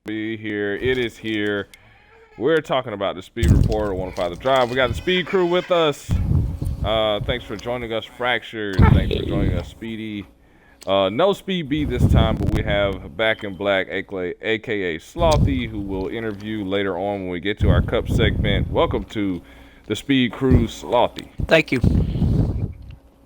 be here. It is here. We're talking about the Speed Report, 105 The Drive. We got the Speed crew with us. Thanks for joining us, Fractured. Thanks for joining us, Speedy. No Speed Beat this time, but we have Back in Black, aka Slothy, who we'll interview later on when we get to our Cup segment. Welcome to the Speed crew, Slothy. Thank you.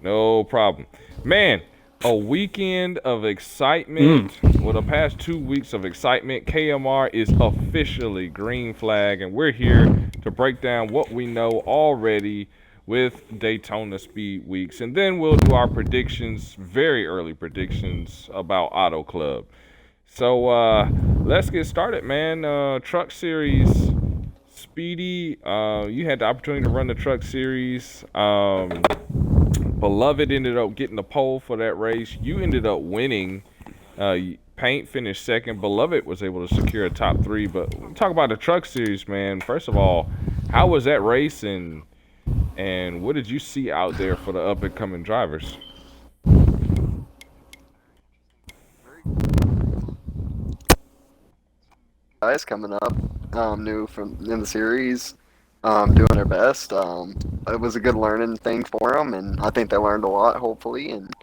No problem. Man, a weekend of excitement. Well, the past 2 weeks of excitement. KMR is officially green flag, and we're here to break down what we know already with Daytona Speed Weeks. And then we'll do our predictions, very early predictions about Auto Club. So let's get started, man. Truck Series. Speedy, you had the opportunity to run the Truck Series. Beloved ended up getting the pole for that race. You ended up winning. Paint finished second. Beloved was able to secure a top 3. But when we talk about the Truck Series, man, first of all, how was that race, and what did you see out there for the up-and-coming drivers? Guys coming up, new from in the series, doing their best. It was a good learning thing for them, and I think they learned a lot, hopefully. And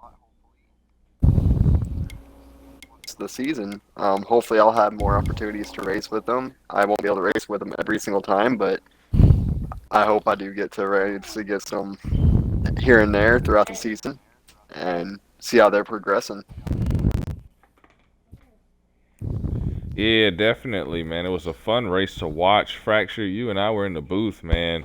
it's the season. Hopefully, I'll have more opportunities to race with them. I won't be able to race with them every single time, but I hope I do get to race to get some here and there throughout the season, and see how they're progressing. Yeah, definitely, man. It was a fun race to watch. Fracture, you and I were in the booth, man.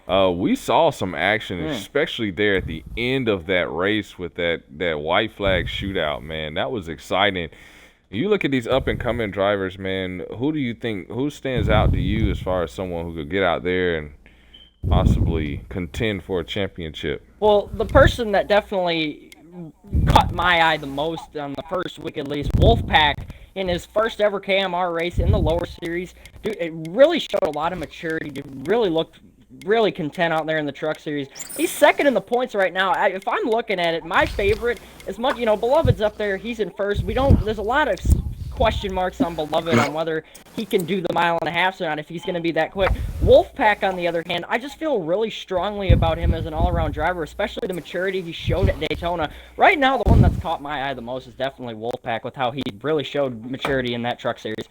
We saw some action, especially there at the end of that race with that white flag shootout, man. That was exciting. You look at these up-and-coming drivers, man. Who stands out to you as far as someone who could get out there and possibly contend for a championship? Well, the person that definitely caught my eye the most on the first week at least, Wolfpack, in his first ever KMR race in the lower series. Dude, it really showed a lot of maturity. Dude, really looked really content out there in the Truck Series. He's second in the points right now. If I'm looking at it, my favorite, as much, Beloved's up there, he's in first. There's a lot of question marks on Beloved on whether he can do the 1.5 miles or not, if he's going to be that quick. Wolfpack, on the other hand, I just feel really strongly about him as an all-around driver, especially the maturity he showed at Daytona. Right now, the one that's caught my eye the most is definitely Wolfpack, with how he really showed maturity in that Truck Series.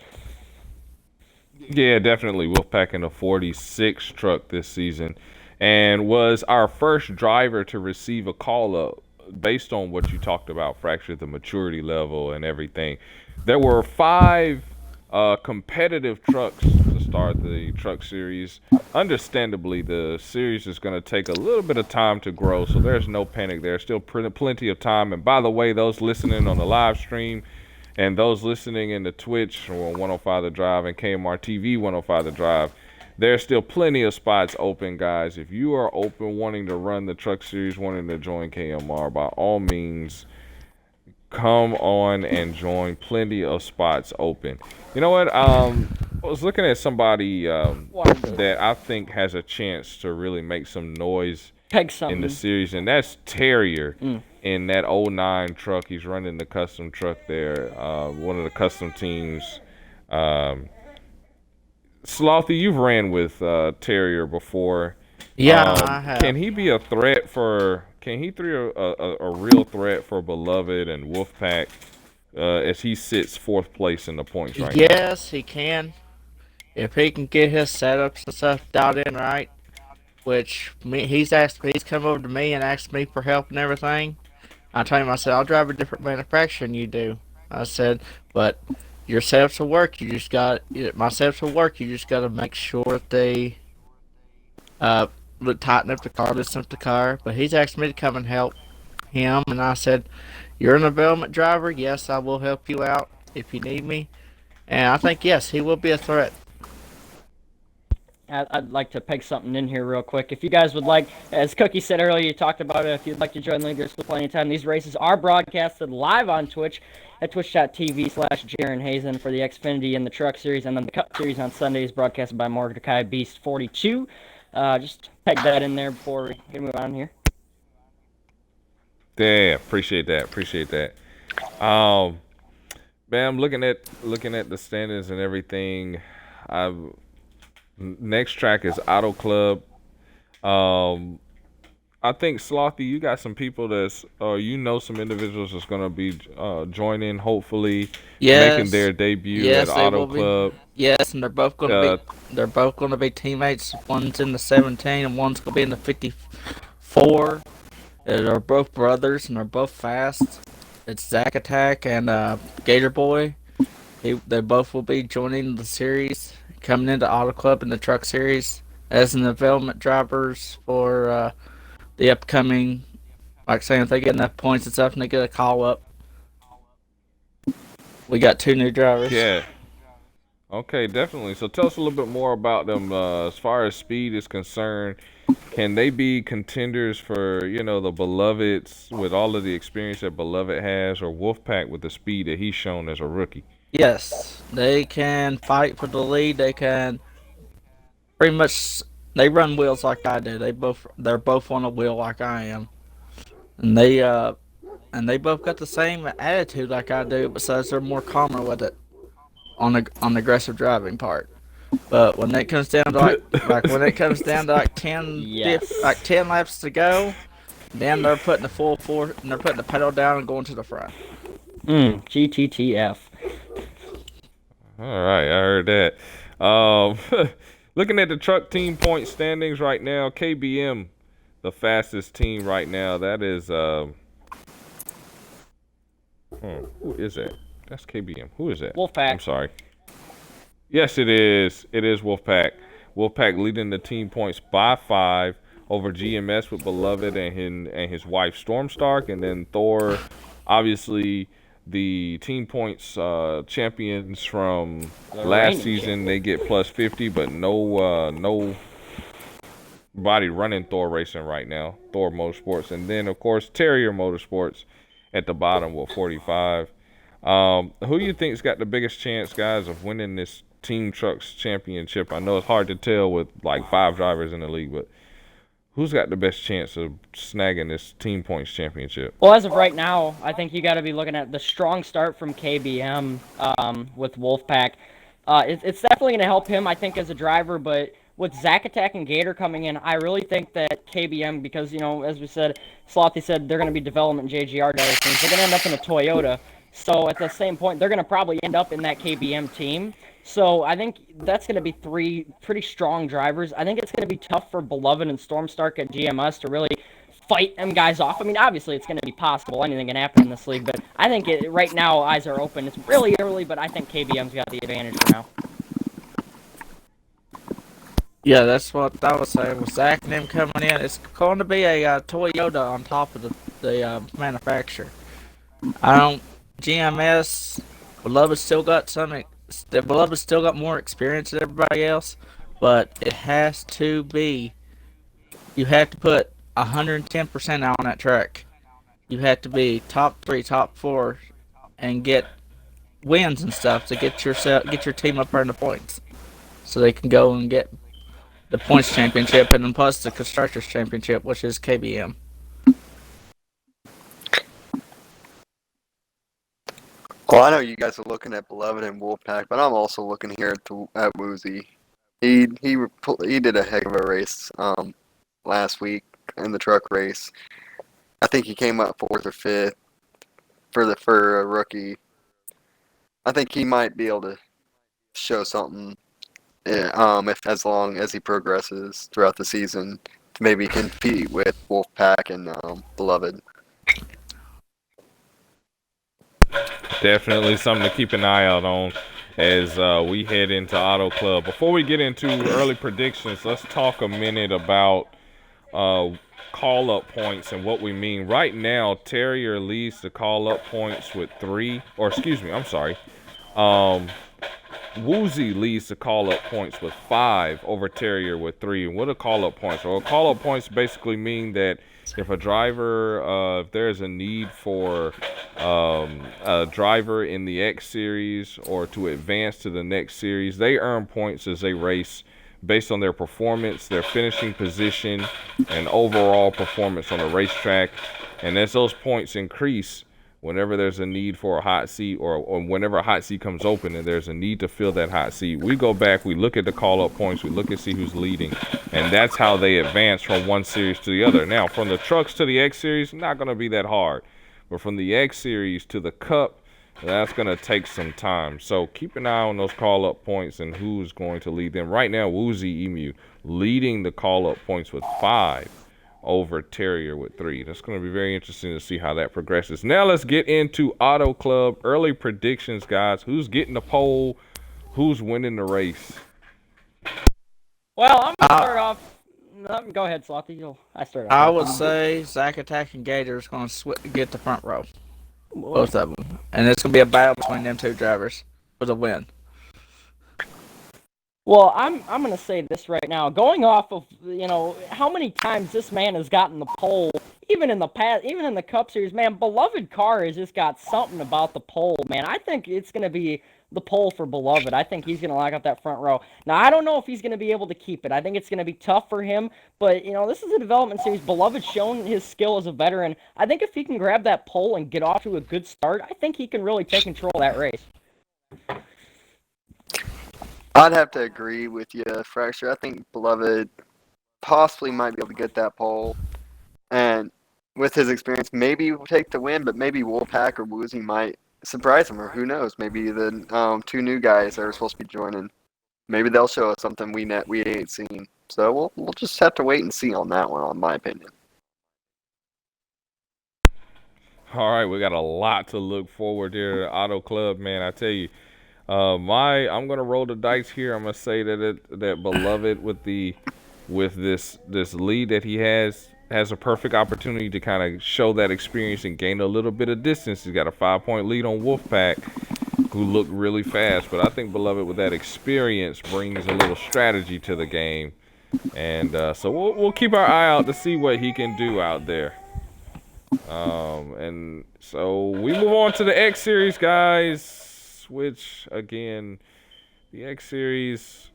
Yeah, definitely. Wolfpack in a 46 truck this season, and was our first driver to receive a call-up based on what you talked about, Fracture, the maturity level and everything. There were 5 competitive trucks to start the Truck Series. Understandably, the series is going to take a little bit of time to grow, so there's no panic there. Still plenty of time. And by the way, those listening on the live stream and those listening in the Twitch or 105 The Drive and KMR TV 105 The Drive, there's still plenty of spots open, guys. If you are open, wanting to run the Truck Series, wanting to join KMR, by all means, come on and join. Plenty of spots open. You know what? I was looking at somebody that I think has a chance to really make some noise in the series, and that's Terrier in that 09 truck. He's running the custom truck there, one of the custom teams. Slothy, you've ran with Terrier before. Yeah, I have. Can he be a threat for? Can he be a real threat for Beloved and Wolfpack as he sits 4th place in the points right now? Yes, he can. If he can get his setups and stuff dialed in right, which he's come over to me and asked me for help and everything. I told him, I said, I'll drive a different manufacturer than you do. I said, but your setups will work. My setups will work. You just got to make sure that they tighten up the car, listen up the car. But he's asked me to come and help him, and I said, you're an development driver. Yes, I will help you out if you need me. And I think, yes, he will be a threat. I'd like to peg something in here real quick. If you guys would like, as Cookie said earlier, you talked about it, if you'd like to join the league, there's still plenty of time. These races are broadcasted live on Twitch at twitch.tv/Jaron Hazen for the Xfinity and the Truck Series, and then the Cup Series on Sundays broadcasted by Mordecai Beast 42. Just peg that in there before we can move on here. Yeah, appreciate that. Man, I'm looking at the standings and everything. I Next track is Auto Club. Um, I think Slothy, you got some people some individuals that's gonna be joining, hopefully making Yes, their debut at yes, they Auto will be. Club. Yes, and Uh, they're both gonna be teammates. One's in the 17 and one's gonna be in the 54. They're both brothers and they're both fast. It's Zack Attack and Gator Boy. They both will be joining the series, coming into Auto Club in the Truck Series as an development drivers for the upcoming. Like saying, if they get enough points and stuff, and they get a call up, we got two new drivers. yeah. Okay, definitely. So tell us a little bit more about them as far as speed is concerned. Can they be contenders for, the Beloveds with all of the experience that Beloved has, or Wolfpack with the speed that he's shown as a rookie? Yes, they can fight for the lead. They can pretty much. They run wheels like I do. They're both on a wheel like I am, and they both got the same attitude like I do. Besides, they're more calmer with it on the aggressive driving part. But when it comes down to like when it comes down to like Yes. 10 laps to go, then they're putting the full force and they're putting the pedal down and going to the front. GTTF. All right, I heard that. Looking at the truck team point standings right now, KBM, the fastest team right now. That is, who is that? That's KBM. Who is that? Wolfpack. I'm sorry. Yes, it is. It is Wolfpack. Wolfpack leading the team points by 5 over GMS with Beloved and his wife Storm Stark, and then Thor, obviously the team points champions from last season. They get plus 50, but no body running Thor Racing right now. Thor Motorsports, and then of course Terrier Motorsports at the bottom with 45. Who do you think's got the biggest chance, guys, of winning this Team Trucks Championship? I know it's hard to tell with like 5 drivers in the league, but who's got the best chance of snagging this Team Points Championship? Well, as of right now, I think you got to be looking at the strong start from KBM with Wolfpack. It's definitely going to help him, I think, as a driver, but with Zack Attack and Gator coming in, I really think that KBM, because, as we said, Slothy said they're going to be development JGR drivers, they're going to end up in a Toyota. So at the same point, they're going to probably end up in that KBM team. So I think that's going to be 3 pretty strong drivers. I think it's going to be tough for Beloved and Stormstark at GMS to really fight them guys off. I mean, obviously it's going to be possible. Anything can happen in this league. But I think right now eyes are open. It's really early, but I think KBM's got the advantage for now. Yeah, that's what I was saying. With Zach and them coming in, it's going to be a Toyota on top of the manufacturer. GMS, Beloved still got the Beloved still got more experience than everybody else, but it has to be. You have to put 110% out on that track. You have to be top 3, top 4, and get wins and stuff to get your team up there in the points, so they can go and get the points championship and then plus the constructors championship, which is KBM. Well, I know you guys are looking at Beloved and Wolfpack, but I'm also looking here at Woozy. He did a heck of a race last week in the truck race. I think he came up 4th or 5th for a rookie. I think he might be able to show something if as long as he progresses throughout the season to maybe compete with Wolfpack and Beloved. Definitely something to keep an eye out on as we head into Auto Club. Before we get into early predictions, let's talk a minute about call-up points and what we mean. Right now, Terrier leads the call-up points with 3. Or excuse me, I'm sorry. Woozy leads the call-up points with 5 over Terrier with 3. And what are call-up points? Well, call-up points basically mean that if a driver, if there's a need for a driver in the X Series or to advance to the next series, they earn points as they race based on their performance, their finishing position, and overall performance on the racetrack. And as those points increase, whenever there's a need for a hot seat or whenever a hot seat comes open and there's a need to fill that hot seat, we go back, we look at the call-up points, we look and see who's leading, and that's how they advance from one series to the other. Now, from the trucks to the X Series, not going to be that hard. But from the X Series to the Cup, that's going to take some time. So keep an eye on those call-up points and who's going to lead them. Right now, Woozy Emu leading the call-up points with 5 over Terrier with 3. That's going to be very interesting to see how that progresses. Now let's get into Auto Club. Early predictions, guys. Who's getting the pole? Who's winning the race? Well, I'm going to start off. Go ahead, Slothy. I start off. I would say Zach Attack and Gator is going to get the front row. Both of them. And it's going to be a battle between them two drivers for the win. Well, I'm going to say this right now. Going off of, how many times this man has gotten the pole, even in the past, even in the Cup Series, man, Beloved Car has just got something about the pole, man. I think it's going to be the pole for Beloved. I think he's going to lock up that front row. Now, I don't know if he's going to be able to keep it. I think it's going to be tough for him, but, this is a development series. Beloved's shown his skill as a veteran. I think if he can grab that pole and get off to a good start, I think he can really take control of that race. I'd have to agree with you, Fracture. I think Beloved possibly might be able to get that pole. And with his experience, maybe he'll take the win, but maybe Wolfpack or Woozy might surprise him, or who knows? Maybe the 2 new guys that are supposed to be joining, maybe they'll show us something we ain't seen. So we'll just have to wait and see on that one, on my opinion. All right, we got a lot to look forward to at Auto Club, man. I tell you. I'm gonna roll the dice here. I'm gonna say that Beloved with this lead that he has a perfect opportunity to kind of show that experience and gain a little bit of distance. He's got a 5-point lead on Wolfpack, who look really fast. But I think Beloved with that experience brings a little strategy to the game, and so we'll keep our eye out to see what he can do out there. And so we move on to the X Series, guys. Which, again, the X Series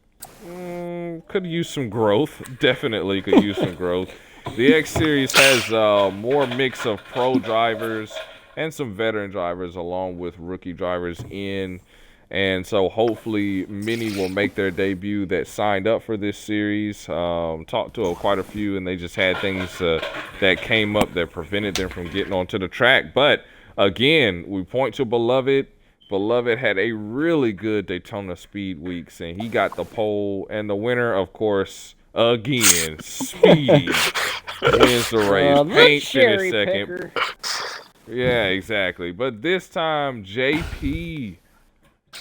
could use some growth. Definitely could use some growth. The X Series has more mix of pro drivers and some veteran drivers along with rookie drivers in. And so hopefully many will make their debut that signed up for this series. Talked to quite a few, and they just had things that came up that prevented them from getting onto the track. But, again, we point to Beloved. Beloved had a really good Daytona Speed Weeks, and he got the pole. And the winner, of course, again, Speedy wins the race. Paint finished second. Picker. Yeah, exactly. But this time, JP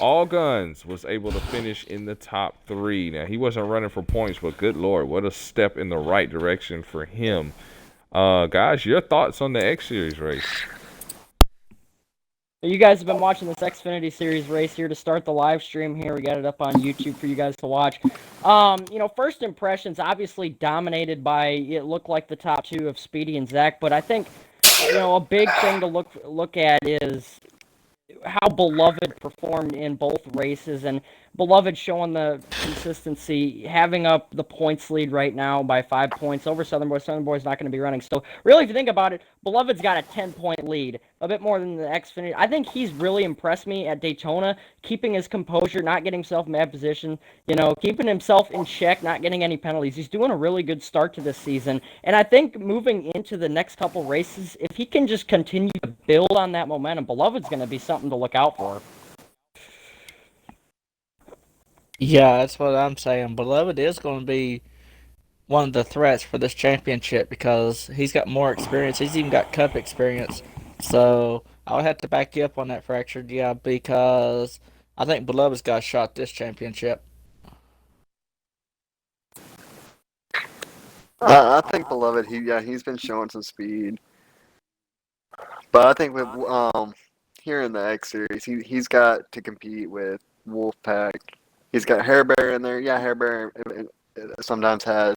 All Guns was able to finish in the top 3. Now, he wasn't running for points, but good Lord, what a step in the right direction for him. Guys, your thoughts on the X Series race? You guys have been watching this Xfinity Series race here to start the live stream here. We got it up on YouTube for you guys to watch. First impressions obviously dominated by, it looked like the top 2 of Speedy and Zach, but I think, a big thing to look at is how Beloved performed in both races, and Beloved showing the consistency, having up the points lead right now by 5 points over Southern Boy. Southern Boy's not going to be running. So really, if you think about it, Beloved's got a 10-point lead, a bit more than the Xfinity. I think he's really impressed me at Daytona, keeping his composure, not getting himself in bad position, keeping himself in check, not getting any penalties. He's doing a really good start to this season. And I think moving into the next couple races, if he can just continue to build on that momentum, Beloved's going to be something to look out for. Yeah, that's what I'm saying. Beloved is going to be one of the threats for this championship because he's got more experience. He's even got Cup experience. So I would have to back you up on that, Fractured. Yeah, because I think Beloved's got a shot this championship. I think Beloved, he's been showing some speed. But I think with here in the X Series, he's got to compete with Wolfpack. He's got Hair Bear in there. Yeah, Hair Bear sometimes has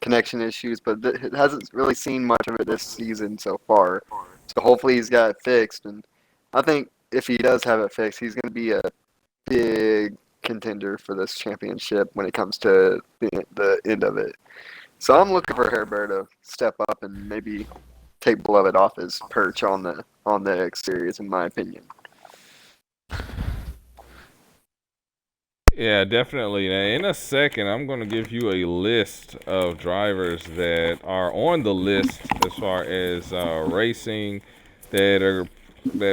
connection issues, but it hasn't really seen much of it this season so far. So hopefully he's got it fixed. And I think if he does have it fixed, he's going to be a big contender for this championship when it comes to the end of it. So I'm looking for Hair Bear to step up and maybe take Beloved off his perch on the X Series, in my opinion. Yeah, definitely. Now, in a second, I'm going to give you a list of drivers that are on the list as far as racing that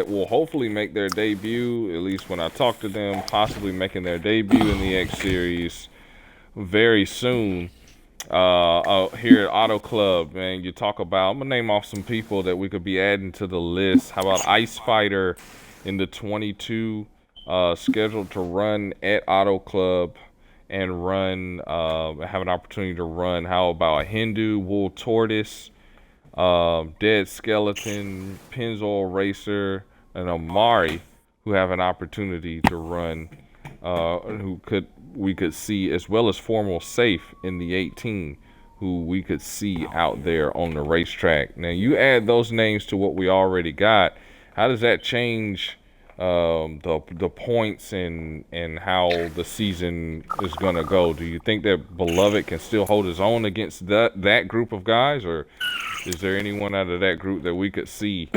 will hopefully make their debut, at least when I talk to them, possibly making their debut in the X Series very soon. Here at Auto Club, man, you talk about, I'm going to name off some people that we could be adding to the list. How about Ice Fighter in the 22? Scheduled to run at Auto Club and have an opportunity to run. How about a Hindu, Wool Tortoise, Dead Skeleton, Pennzoil Racer, and Amari, who have an opportunity to run, we could see, as well as Formal Safe in the 18, who we could see out there on the racetrack. Now, you add those names to what we already got. How does that change the points and how the season is gonna go? Do you think that Beloved can still hold his own against that group of guys, or is there anyone out of that group that we could see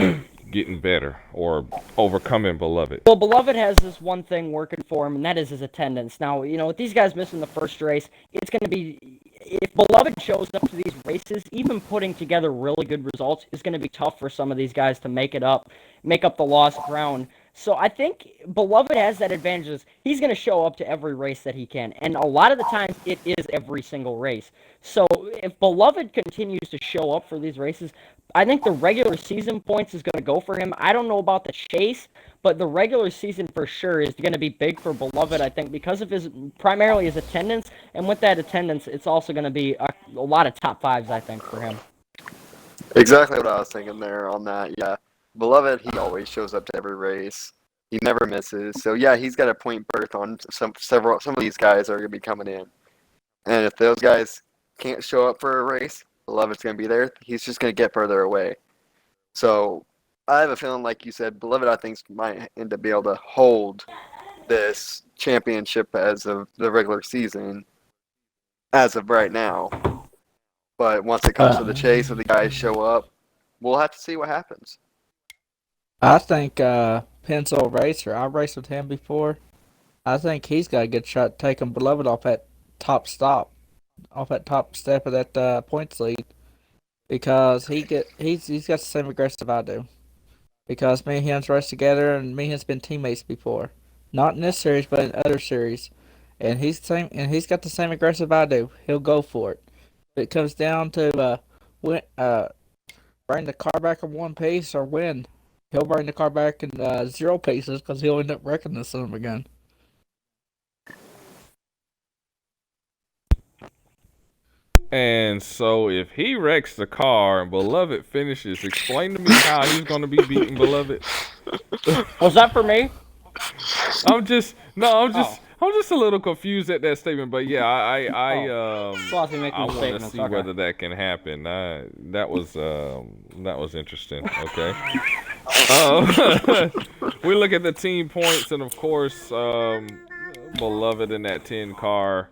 getting better or overcoming Beloved? Well, Beloved has this one thing working for him, and that is his attendance. Now, with these guys missing the first race, it's going to be, if Beloved shows up to these races, even putting together really good results is going to be tough for some of these guys to make up the lost ground. So I think Beloved has that advantage. Is he's going to show up to every race that he can, and a lot of the times it is every single race. So if Beloved continues to show up for these races, I think the regular season points is going to go for him. I don't know about the chase, but the regular season for sure is going to be big for Beloved, I think, because of primarily his attendance, and with that attendance, it's also going to be a lot of top fives, I think, for him. Exactly what I was thinking there on that, yeah. Beloved, he always shows up to every race. He never misses. So, yeah, he's got a point berth on some of these guys that are going to be coming in. And if those guys can't show up for a race, Beloved's going to be there. He's just going to get further away. So, I have a feeling, like you said, Beloved, I think, might end up being able to hold this championship as of the regular season as of right now. But once it comes to the chase and the guys show up, we'll have to see what happens. I think Pencil Racer, I raced with him before. I think he's got a good shot taking Beloved off that top step of that points lead, because he's got the same aggressive I do. Because me and him's raced together, and me and him's been teammates before, not in this series but in other series, and he's got the same aggressive I do. He'll go for it. If it comes down to bring the car back in one piece or win, he'll bring the car back in 0 pieces, because he'll end up wrecking this son again. And so if he wrecks the car and Beloved finishes, explain to me how he's going to be beating Beloved. Was that for me? I'm just a little confused at that statement, but yeah, I want to see whether that can happen. That was interesting. Okay. We look at the team points, and of course, Beloved in that 10 car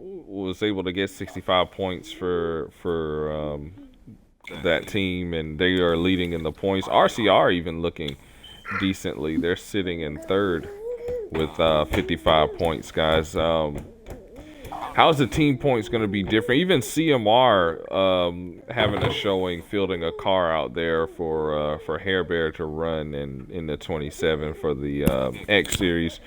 was able to get 65 points for that team, and they are leading in the points. RCR even looking decently. They're sitting in third with 55 points, guys. How's the team points going to be different? Even CMR having a showing, fielding a car out there for Hair Bear to run in the 27 for the X Series.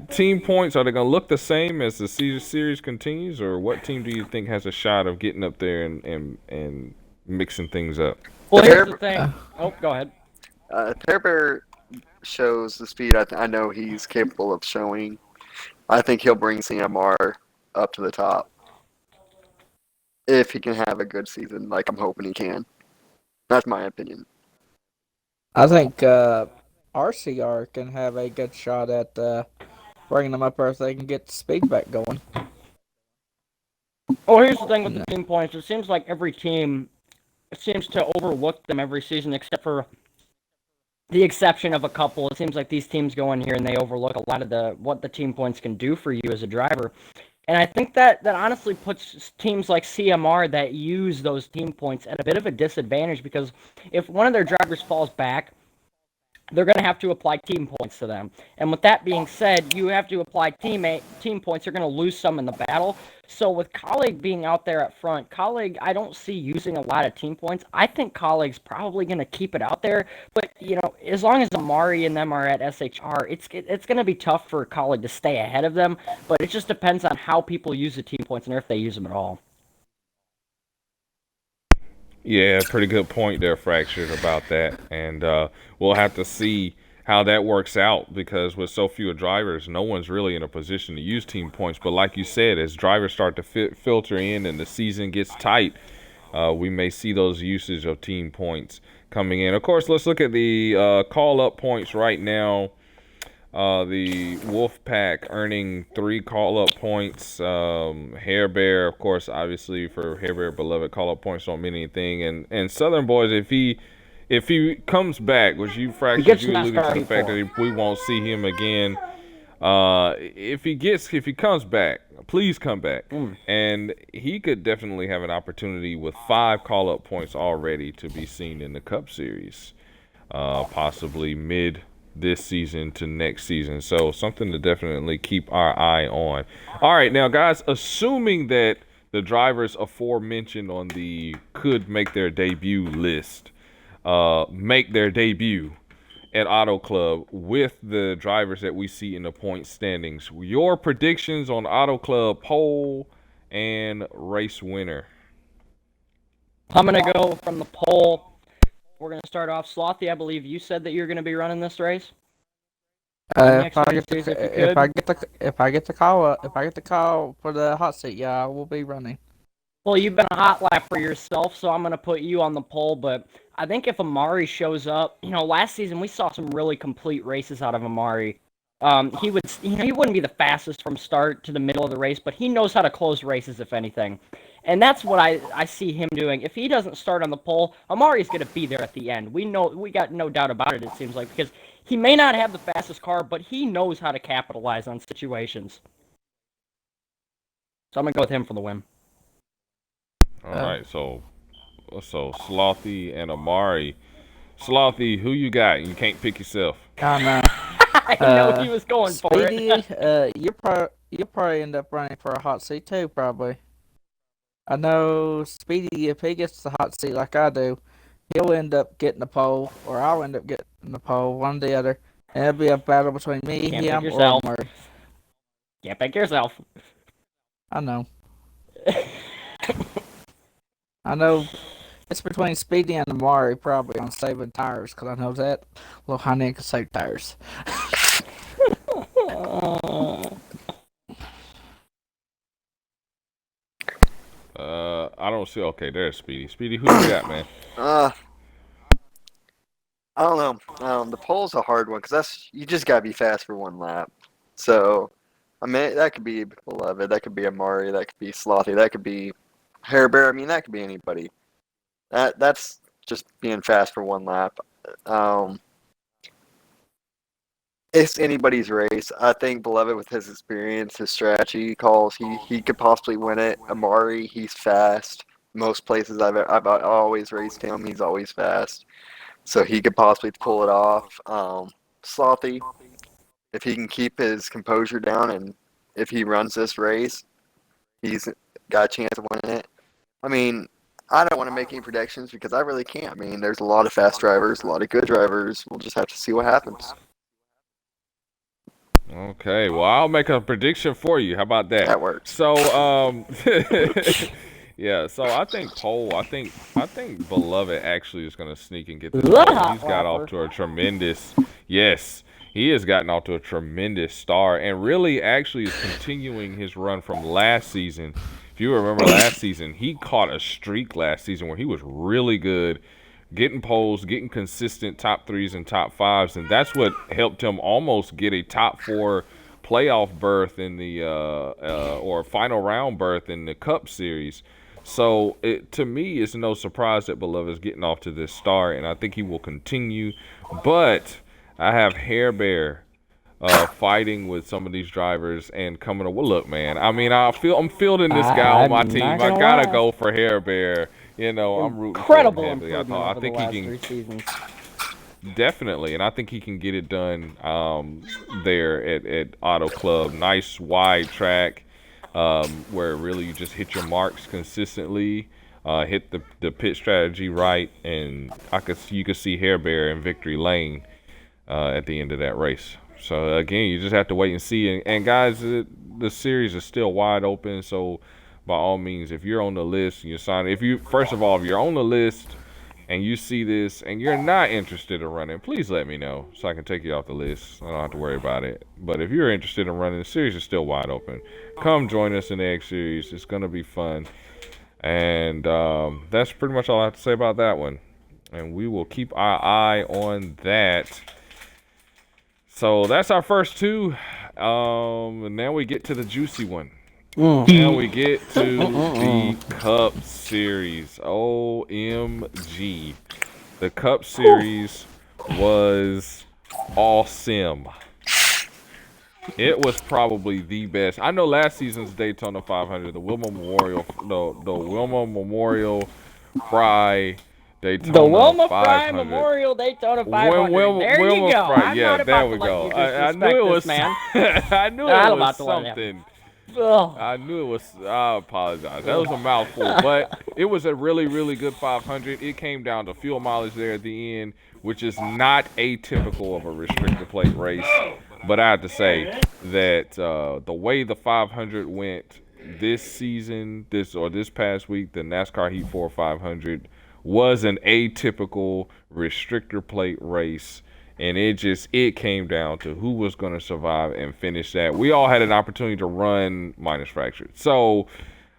Team points, are they going to look the same as the series continues, or what team do you think has a shot of getting up there and mixing things up? Well, here's the thing. Oh, go ahead. Hair Bear shows the speed I know he's capable of showing. I think he'll bring CMR up to the top if he can have a good season, like I'm hoping he can. That's my opinion. I think RCR can have a good shot at bringing them up, or if they can get the speed back going. Oh, here's the thing with the team points. It seems like every team seems to overlook them every season, except for the exception of a couple. It seems like these teams go in here and they overlook a lot of what the team points can do for you as a driver. And I think that honestly puts teams like CMR that use those team points at a bit of a disadvantage because if one of their drivers falls back, they're going to have to apply team points to them. And with that being said, you have to apply team points. You're going to lose some in the battle. So with Colleague being out there at front, Colleague, I don't see using a lot of team points. I think Colleague's probably going to keep it out there. But, as long as Amari and them are at SHR, it's going to be tough for Colleague to stay ahead of them. But it just depends on how people use the team points and if they use them at all. Yeah, pretty good point there, Fractured, about that. And we'll have to see how that works out because with so few drivers, no one's really in a position to use team points. But like you said, as drivers start to filter in and the season gets tight, we may see those usage of team points coming in. Of course, let's look at the call-up points right now. The Wolfpack earning 3 call-up points. Hair Bear, of course, obviously for Hair Bear beloved, call-up points don't mean anything. And Southern Boys, if he comes back, which you Fractured, you alluded to the fact that we won't see him again. If he comes back, please come back. And he could definitely have an opportunity with 5 call-up points already to be seen in the Cup Series, possibly mid this season to next season. So something to definitely keep our eye on. All right, now guys, assuming that the drivers aforementioned on the could make their debut list make their debut at Auto Club with the drivers that we see in the point standings, your predictions on Auto Club pole and race winner. I'm going to go from the pole. We're going to start off. Slothy, I believe you said that you're going to be running this race. If I get the call for the hot seat, yeah, I will be running. Well, you've been a hot lap for yourself, so I'm going to put you on the pole. But I think if Amari shows up, last season we saw some really complete races out of Amari. He wouldn't be the fastest from start to the middle of the race, but he knows how to close races, if anything. And that's what I see him doing. If he doesn't start on the pole, Amari's going to be there at the end. We got no doubt about it, it seems like, because he may not have the fastest car, but he knows how to capitalize on situations. So I'm going to go with him for the win. All right, so Slothy and Amari. Slothy, who you got? You can't pick yourself. I know. I know he was going Speedy, for it. you'll probably end up running for a hot seat too, probably. I know Speedy, if he gets the hot seat like I do, he'll end up getting the pole, or I'll end up getting the pole, one or the other. And it'll be a battle between me, him, or Amari. Can't pick yourself. I know. I know it's between Speedy and Amari probably on saving tires, because I know that little honey can save tires. I don't see. Okay, there's Speedy. Speedy, who you got, man? I don't know. The pole's a hard one because you just gotta be fast for one lap. So, I mean, that could be Beloved, that could be Amari, that could be Slothy, that could be Hair Bear. I mean, that could be anybody. That's just being fast for one lap. It's anybody's race. I think Beloved, with his experience, his strategy calls, he could possibly win it. Amari, he's fast. Most places I've always raced him, he's always fast. So he could possibly pull it off. Slothy, if he can keep his composure down and if he runs this race, he's got a chance of winning it. I mean, I don't want to make any predictions because I really can't. I mean, there's a lot of fast drivers, a lot of good drivers. We'll just have to see what happens. Okay, well, I'll make a prediction for you. How about that? That works. So, yeah. So I think Beloved actually is going to sneak and get this. He's got off to a tremendous. Yes, he has gotten off to a tremendous start, and really, actually, is continuing his run from last season. If you remember last season, he caught a streak last season where he was really good, getting poles, getting consistent top 3s and top 5s, and that's what helped him almost get a top 4 playoff berth in the or final round berth in the Cup Series. So to me, it's no surprise that Beloved is getting off to this start, and I think he will continue. But I have Hair Bear fighting with some of these drivers and coming to, well, look, man, I mean, I'm fielding this guy on my I'm team. not I gonna gotta lie. go for Hair Bear. I'm rooting for him Incredible heavily. improvement I over the think he last can 3 seasons. definitely, and I think he can get it done there at Auto Club. Nice wide track where really you just hit your marks consistently, hit the pit strategy right, and you could see Hair Bear in victory lane at the end of that race. So again, you just have to wait and see. And guys, the series is still wide open. So by all means, if you're on the list, you sign. If you're on the list and you see this and you're not interested in running, please let me know so I can take you off the list. I don't have to worry about it. But if you're interested in running, the series is still wide open. Come join us in the X Series. It's gonna be fun. And that's pretty much all I have to say about that one. And we will keep our eye on that. So that's our first two. And now we get to the juicy one. Now we get to the Cup Series. OMG. The Cup Series was awesome. It was probably the best. I know last season's Daytona 500, the Wilma Memorial Fry Daytona The Wilma 500. Fry Memorial Daytona 500. There Wilma you go. Fry. I'm Yeah, not about there to we let go. you I disrespect knew it was, this man. I knew I'm it was about to let him. something. Ugh. I knew it was. I apologize. That was a mouthful, but it was a really, really good 500. It came down to fuel mileage there at the end, which is not atypical of a restrictor plate race. But I have to say that the way the 500 went this season, this past week, the NASCAR Heat 4 500 was an atypical restrictor plate race. And it came down to who was going to survive and finish that. We all had an opportunity to run minus fractured. So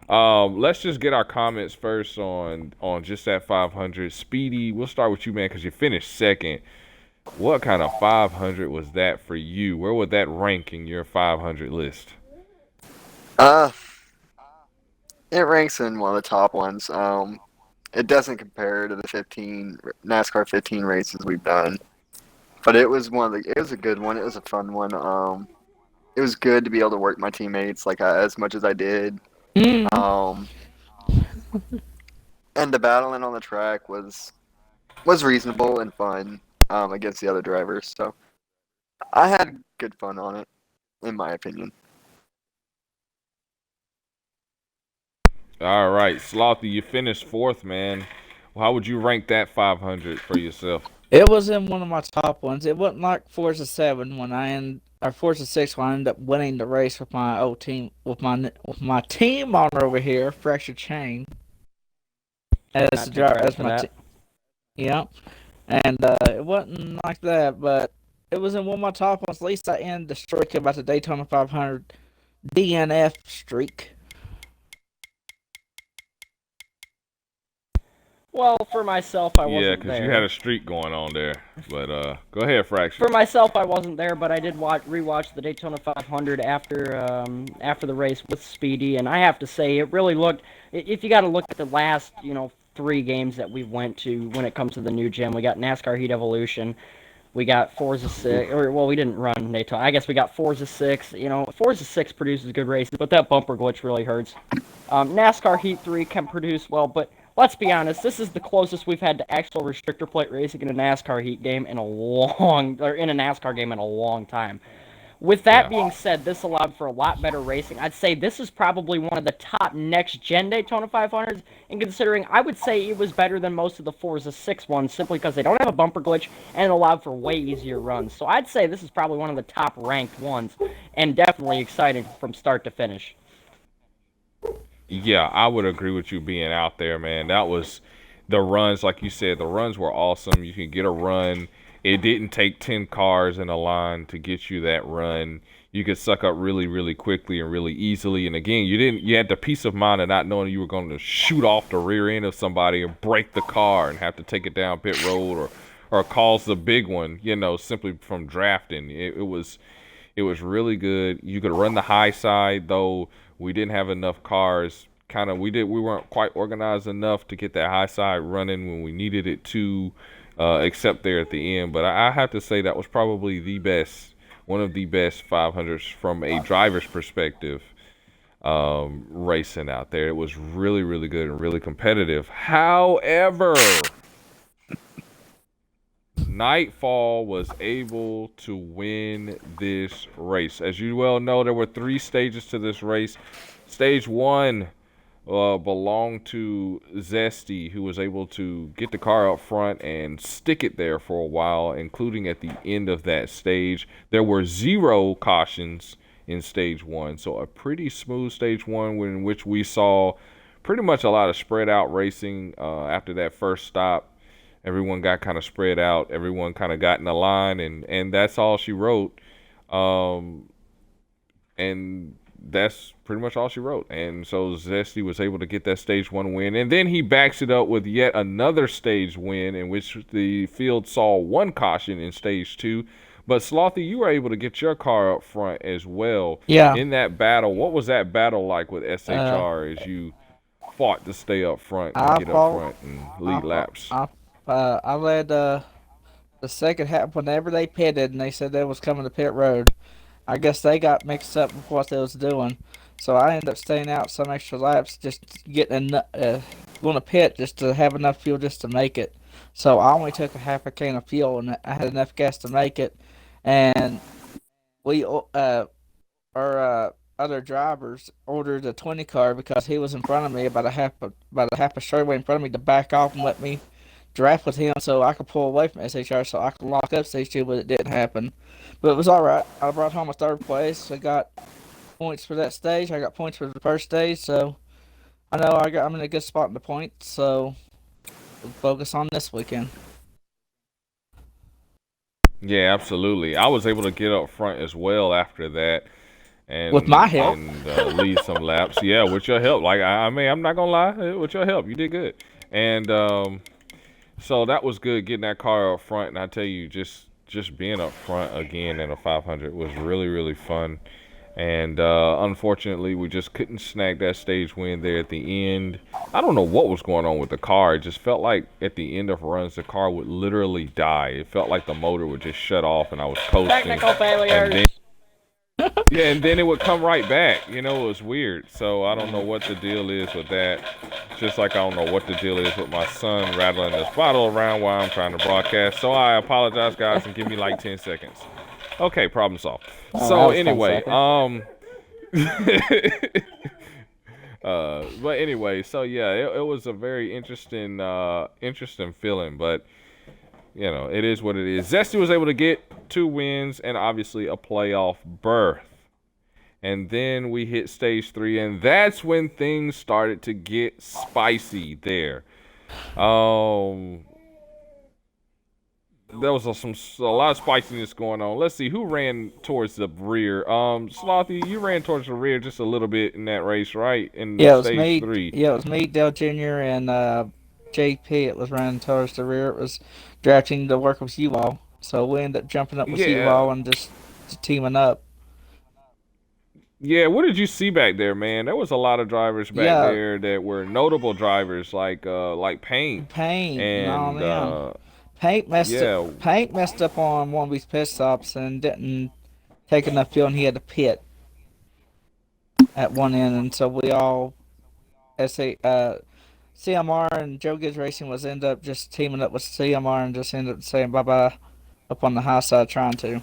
let's just get our comments first on just that 500. Speedy, we'll start with you, man, because you finished second. What kind of 500 was that for you? Where would that rank in your 500 list? It ranks in one of the top ones. It doesn't compare to the NASCAR 15 races we've done. But it was it was a good one. It was a fun one. It was good to be able to work my teammates as much as I did. And the battling on the track was reasonable and fun against the other drivers. So I had good fun on it, in my opinion. All right, Slothy, you finished fourth, man. How would you rank that 500 for yourself? It was in one of my top ones. It wasn't like Forza 7 or Forza 6 when I ended up winning the race with my old team, with my team on over here, Fractured Chain, as my team. Yeah, and it wasn't like that, but it was in one of my top ones. At least I ended the streak about the Daytona 500 DNF streak. Well, for myself, I wasn't there. Yeah, because you had a streak going on there. But go ahead, Fraction. For myself, I wasn't there, but I did rewatch the Daytona 500 after the race with Speedy, and I have to say, it really looked. If you got to look at the last, 3 games that we went to when it comes to the new gen, we got NASCAR Heat Evolution, we got Forza 6, we didn't run Daytona. I guess we got Forza 6. Forza 6 produces good races, but that bumper glitch really hurts. NASCAR Heat 3 can produce well, but let's be honest, this is the closest we've had to actual restrictor plate racing in a NASCAR Heat game in a NASCAR game in a long time. With that being said, this allowed for a lot better racing. I'd say this is probably one of the top next-gen Daytona 500s, and considering I would say it was better than most of the Forza 6 ones simply because they don't have a bumper glitch and it allowed for way easier runs. So I'd say this is probably one of the top-ranked ones, and definitely exciting from start to finish. Yeah, I would agree with you being out there, man. That was the runs, like you said, the runs were awesome. You can get a run. It didn't take 10 cars in a line to get you that run. You could suck up really, really quickly and really easily. And again, you had the peace of mind of not knowing you were going to shoot off the rear end of somebody or break the car and have to take it down pit road or cause the big one, simply from drafting. It was really good. You could run the high side, though we didn't have enough cars. We weren't quite organized enough to get that high side running when we needed it to, except there at the end. But I have to say that was probably the best one of the best 500s from a driver's perspective racing out there. It was really, really good and really competitive. However, Nightfall was able to win this race. As you well know, there were 3 stages to this race. Stage 1 belonged to Zesty, who was able to get the car up front and stick it there for a while, including at the end of that stage. There were 0 cautions in stage 1, so a pretty smooth stage 1 in which we saw pretty much a lot of spread out racing after that first stop. Everyone got kind of spread out. Everyone kind of got in a line, and that's all she wrote. And that's pretty much all she wrote. And so Zesty was able to get that stage 1 win. And then he backs it up with yet another stage win in which the field saw 1 caution in stage 2. But Slothy, you were able to get your car up front as well. Yeah. In that battle. What was that battle like with SHR as you fought to stay up front and get up front and lead laps? I led the second half whenever they pitted, and they said they was coming to pit road. I guess they got mixed up with what they was doing, so I ended up staying out some extra laps, just getting going to pit just to have enough fuel just to make it. So I only took a half a can of fuel, and I had enough gas to make it. And we our other drivers ordered a 20 car because he was in front of me about a half a straightaway in front of me to back off and let me draft with him so I could pull away from SHR so I could lock up stage 2, but it didn't happen. But it was alright. I brought home a 3rd place. I got points for that stage. I got points for the first stage, so I know I'm in a good spot in the points, so we'll focus on this weekend. Yeah, absolutely. I was able to get up front as well after that. And, with my help. And lead some laps. Yeah, with your help. Like, I mean, I'm not going to lie. With your help, you did good. And so that was good, getting that car up front. And I tell you, just being up front again in a 500 was really, really fun. And unfortunately, we just couldn't snag that stage win there at the end. I don't know what was going on with the car. It just felt like at the end of runs, the car would literally die. It felt like the motor would just shut off, and I was coasting. Technical failures. Yeah, and then it would come right back. You know, it was weird. So I don't know what the deal is with that. Just like I don't know what the deal is with my son rattling this bottle around while I'm trying to broadcast. So I apologize, guys, and give me like 10 seconds. Okay, problem solved. So anyway, but anyway, so yeah, it was a very interesting feeling, but you know, it is what it is. Zesty was able to get 2 wins and obviously a playoff berth. And then we hit stage 3, and that's when things started to get spicy there. There was a lot of spiciness going on. Let's see who ran towards the rear. Slothy, you ran towards the rear just a little bit in that race, right? In stage 3. Yeah, it was me, Dale Jr. and JP. It was running towards the rear. It was drafting to work with you all. So we ended up jumping up with you all and just teaming up. Yeah, what did you see back there, man? There was a lot of drivers back there that were notable drivers, like Paint. And Paint messed up on one of these pit stops and didn't take enough fuel, and he had to pit at one end, and so we all, CMR and Joe Gibbs Racing was end up just teaming up with CMR and just ended up saying bye-bye up on the high side trying to.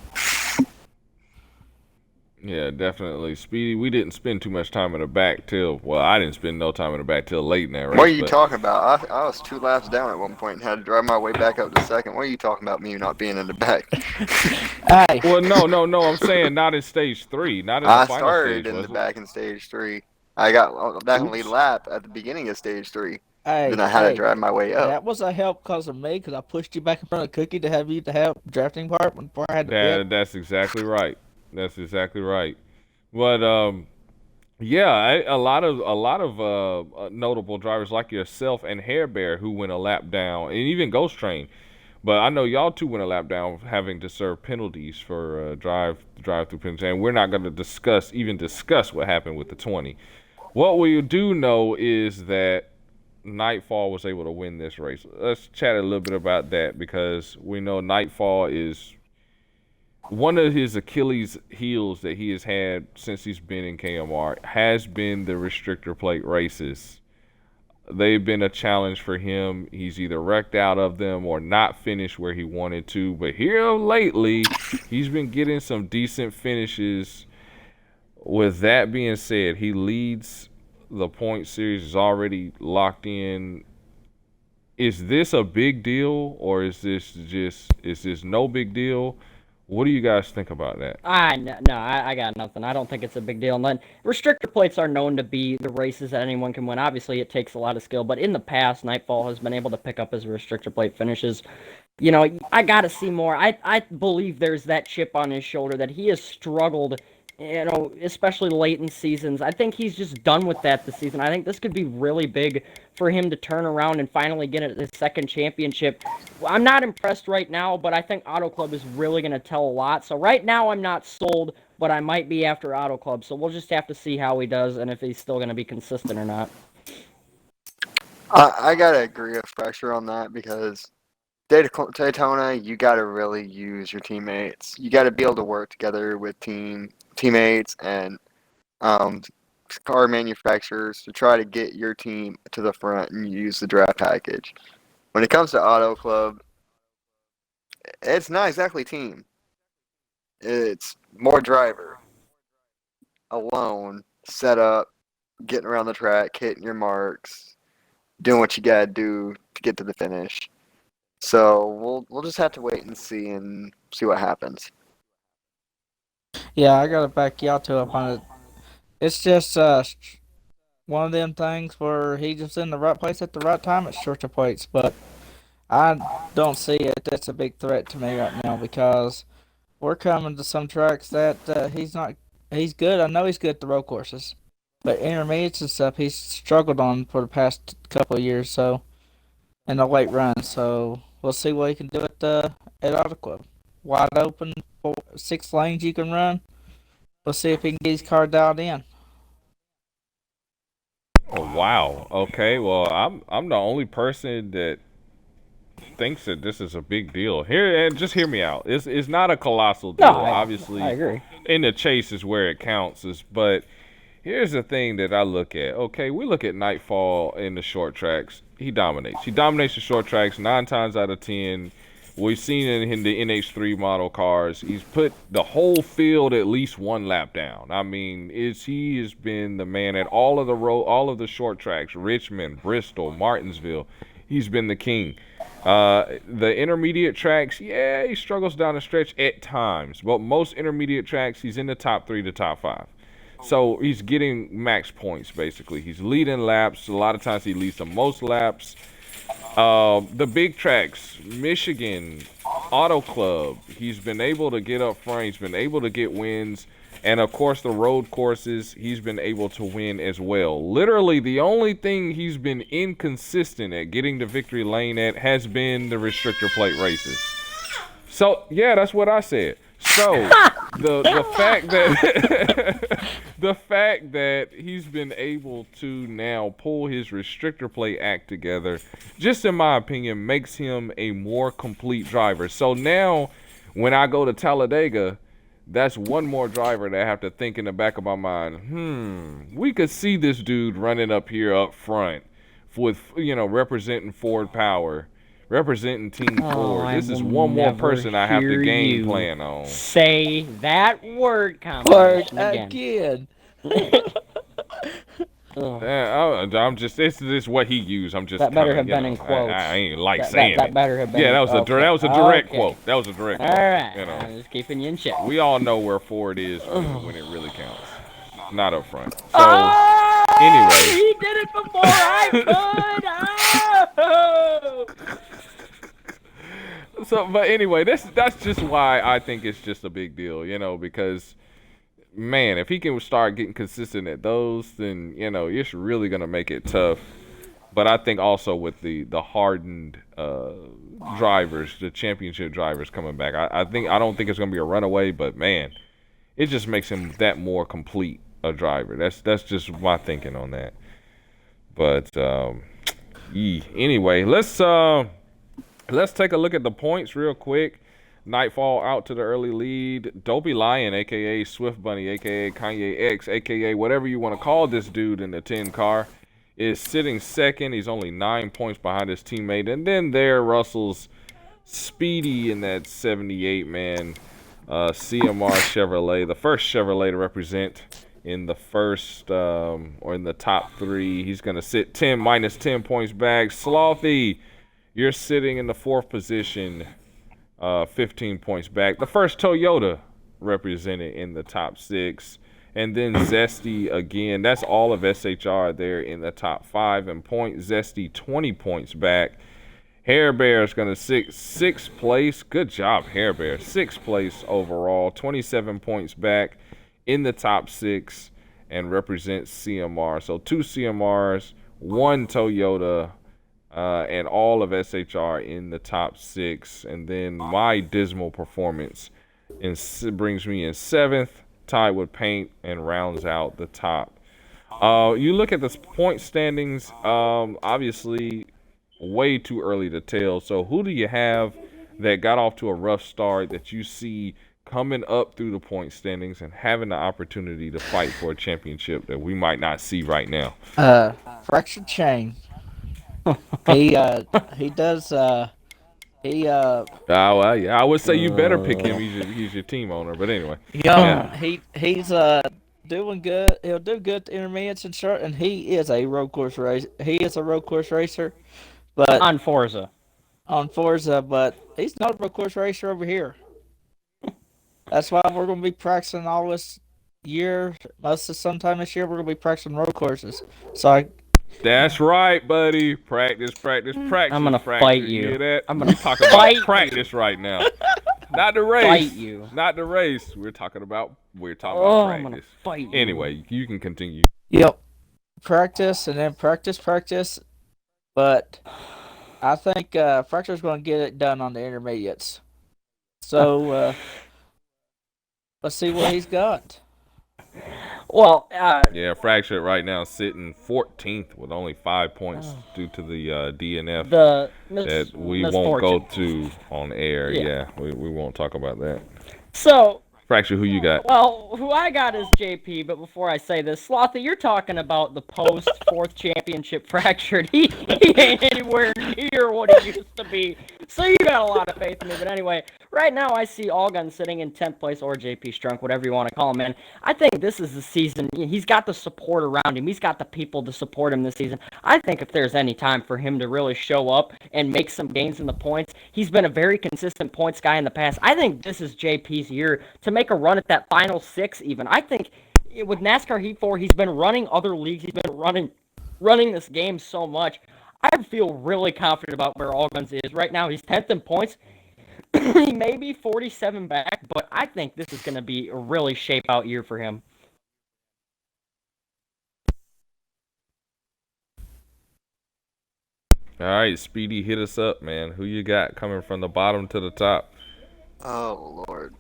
Yeah, definitely. Speedy, we didn't spend too much time in the back I didn't spend no time in the back till late in that race. What are you talking about? I was 2 laps down at one point and had to drive my way back up to second. What are you talking about, me not being in the back? Hey. Well, no. I'm saying not in stage 3. Not in the final stage. I started in the back in stage 3. I got definitely lap at the beginning of stage 3. Then I had to drive my way up. That was a help because of me, because I pushed you back in front of Cookie to have you to help drafting part before I had to pit. That's exactly right. That's exactly right. But yeah, a lot of notable drivers like yourself and Hair Bear who went a lap down, and even Ghost Train. But I know y'all too went a lap down, having to serve penalties for drive through penalties, and we're not going to discuss what happened with the 20. What we do know is that Nightfall was able to win this race. Let's chat a little bit about that, because we know Nightfall is one of his Achilles heels that he has had since he's been in KMR has been the restrictor plate races. They've been a challenge for him. He's either wrecked out of them or not finished where he wanted to. But here lately, he's been getting some decent finishes. With that being said, he leads the point series, is already locked in. Is this a big deal, or is this no big deal? What do you guys think about that? I got nothing. I don't think it's a big deal. And then restrictor plates are known to be the races that anyone can win. Obviously, it takes a lot of skill, but in the past, Nightfall has been able to pick up his restrictor plate finishes. You know, I got to see more. I believe there's that chip on his shoulder that he has struggled, you know, especially late in seasons. I think he's just done with that this season. I think this could be really big for him to turn around and finally get his second championship. I'm not impressed right now, but I think Auto Club is really going to tell a lot. So right now I'm not sold, but I might be after Auto Club. So we'll just have to see how he does and if he's still going to be consistent or not. I gotta agree with Fresher on that because Daytona, you gotta really use your teammates. You gotta be able to work together with teammates and car manufacturers to try to get your team to the front and use the draft package. When it comes to Auto Club, it's not exactly team. It's more driver, alone, set up, getting around the track, hitting your marks, doing what you gotta do to get to the finish. So we'll just have to wait and see what happens. Yeah, I gotta back y'all two up on it. It's just one of them things where he's just in the right place at the right time at shorter plates, but I don't see it. That's a big threat to me right now because we're coming to some tracks that he's not. He's good. I know he's good at the road courses, but intermediates and stuff he's struggled on for the past couple of years. So in the late run, so we'll see what he can do at Auto Club. Wide open, 6 lanes you can run. We'll see if he can get his car dialed in. Oh, wow. Okay. Well, I'm the only person that thinks that this is a big deal. Here, and just hear me out. It's not a colossal deal. No, Obviously, I agree. In the chase is where it counts. But here's the thing that I look at. Okay, we look at Nightfall in the short tracks. He dominates. He dominates the short tracks 9 times out of 10. We've seen it in the NH3 model cars. He's put the whole field at least 1 lap down. I mean, he has been the man at all of the short tracks, Richmond, Bristol, Martinsville. He's been the king. The intermediate tracks, yeah, he struggles down the stretch at times, but most intermediate tracks, he's in the top 3 to top 5. So he's getting max points, basically. He's leading laps. A lot of times he leads the most laps. The big tracks, Michigan, Auto Club, he's been able to get up front. He's been able to get wins. And, of course, the road courses, he's been able to win as well. Literally, the only thing he's been inconsistent at getting the victory lane at has been the restrictor plate races. So, yeah, that's what I said. So, the fact that the fact that he's been able to now pull his restrictor plate act together, just in my opinion, makes him a more complete driver. So now, when I go to Talladega, that's one more driver that I have to think in the back of my mind. We could see this dude running up here up front with, representing Ford Power, representing Team Ford. This is one more person I have to game plan on. Say that word combination again. I'm just, this is what he used. I'm just that better have been in quotes. I ain't like saying that better have been. Yeah, that was a direct quote. That was a direct quote. All right, I'm just keeping you in check. We all know where Ford is when it really counts. Not up front. So anyway, he did it before I could. So, but anyway, that's just why I think it's just a big deal, because. Man, if he can start getting consistent at those, then, it's really going to make it tough. But I think also with the hardened drivers, the championship drivers coming back, I don't think it's going to be a runaway, but, man, it just makes him that more complete a driver. That's just my thinking on that. But, anyway, let's take a look at the points real quick. Nightfall out to the early lead. Dopey Lion, a.k.a. Swift Bunny, a.k.a. Kanye X, a.k.a. whatever you want to call this dude in the 10 car, is sitting second. He's only 9 points behind his teammate. And then there, Russell's Speedy in that 78, man. CMR Chevrolet, the first Chevrolet to represent in the first or in the top 3. He's going to sit minus 10 points back. Slothy, you're sitting in the 4th position. 15 points back. The first Toyota represented in the top 6. And then Zesty again. That's all of SHR there in the top 5. And Zesty 20 points back. Hair Bear is going to sit 6th place. Good job, Hair Bear. 6th place overall. 27 points back in the top 6 and represents CMR. So 2 CMRs, 1 Toyota, and all of SHR in the top 6. And then my dismal performance brings me in 7th, tied with Paint, and rounds out the top. You look at the point standings, obviously way too early to tell. So who do you have that got off to a rough start that you see coming up through the point standings and having the opportunity to fight for a championship that we might not see right now? Fractured Chain. He does. Well, yeah, I would say you better pick him. He's your team owner. But anyway, he's doing good. He'll do good to intermediates and short, and he is a road course racer. He is a road course racer, but On Forza. But he's not a road course racer over here. That's why we're going to be practicing all this year. Sometime this year, we're going to be practicing road courses. That's right, buddy. Practice. I'm gonna practice. fight you. Hear that? I'm gonna talking fight about practice right now. Not the race. Fight you. Not the race. We're talking about practice. I'm gonna fight you. Anyway, you can continue. Yep. Practice and then practice. But I think Fracture's going to get it done on the intermediates. So let's see what he's got. Well, Yeah, Fractured right now sitting 14th with only 5 points due to the DNF that we won't go to on air. Yeah, we won't talk about that. So, Fracture, who you got? well, who I got is JP, but before I say this, Slothy, you're talking about the post-4th championship Fractured. He ain't anywhere near what he used to be. So you got a lot of faith in me. But anyway, right now I see Allgun sitting in 10th place, or JP Strunk, whatever you want to call him, man. I think this is the season. He's got the support around him. He's got the people to support him this season. I think if there's any time for him to really show up and make some gains in the points, he's been a very consistent points guy in the past. I think this is JP's year to make a run at that final 6 even. I think with NASCAR Heat 4, he's been running other leagues. He's been running this game so much. I feel really confident about where Allguns is. Right now, he's 10th in points. He may be 47 back, but I think this is going to be a really shape-out year for him. All right, Speedy, hit us up, man. Who you got coming from the bottom to the top? Oh, Lord.